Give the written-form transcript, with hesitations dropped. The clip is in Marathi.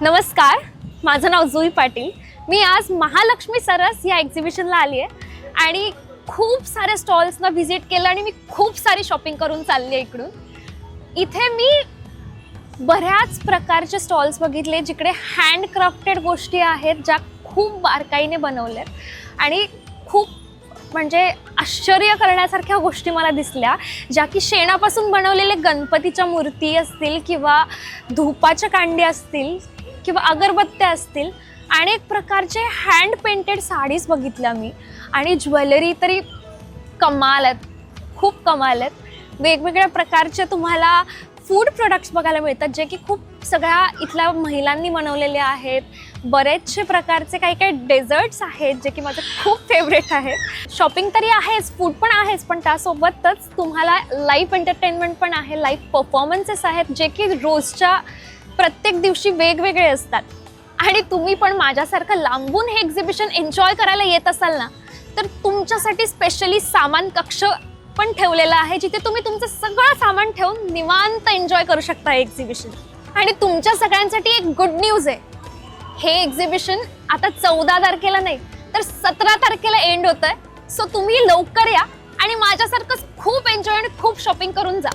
नमस्कार, माझं नाव जुई पाटील। मी आज महालक्ष्मी सरस या एक्झिबिशनला आली आहे आणि खूप सारे स्टॉल्सना व्हिजिट केलं आणि मी खूप सारी शॉपिंग करून चालली आहे इकडून। इथे मी बऱ्याच प्रकारचे स्टॉल्स बघितले जिकडे हँडक्राफ्टेड गोष्टी आहेत ज्या खूप बारकाईने बनवल्यात आणि खूप म्हणजे आश्चर्य करण्यासारख्या गोष्टी मला दिसल्या, ज्या की शेणापासून बनवलेले गणपतीच्या मूर्ती असतील किंवा धूपाच्या कांडी असतील किंवा अगरबत्त्या असतील। अनेक प्रकारचे हँड पेंटेड साडीज बघितल्या मी आणि ज्वेलरी तरी कमाल आहेत, खूप कमाल आहेत। वेगवेगळ्या प्रकारचे तुम्हाला फूड प्रोडक्ट्स बघायला मिळतात जे की खूप सगळ्या इथल्या महिलांनी बनवलेले आहेत। बरेचसे प्रकारचे काही काही डेझर्ट्स आहेत जे की माझं खूप फेवरेट आहे। शॉपिंग तरी आहेच, फूड पण आहेच, पण त्यासोबतच तुम्हाला लाईव्ह एंटरटेनमेंट पण आहे, लाईव्ह परफॉर्मन्सेस आहेत जे की रोजच्या प्रत्येक दिवशी वेगवेगळे असतात। आणि तुम्ही पण माझ्यासारखं लांबून हे एक्झिबिशन एन्जॉय करायला येत असाल ना, तर तुमच्यासाठी स्पेशली सामान कक्ष पण ठेवलेला आहे जिथे तुम्ही तुमचं सगळं सामान ठेवून निवांत एन्जॉय करू शकता हे एक्झिबिशन। आणि तुमच्या सगळ्यांसाठी एक गुड न्यूज आहे, हे एक्झिबिशन आता 14 तारखेला नाही तर 17 तारखेला एंड होतंय। सो तुम्ही लवकर या आणि माझ्यासारखंच खूप एन्जॉय आणि खूप शॉपिंग करून जा।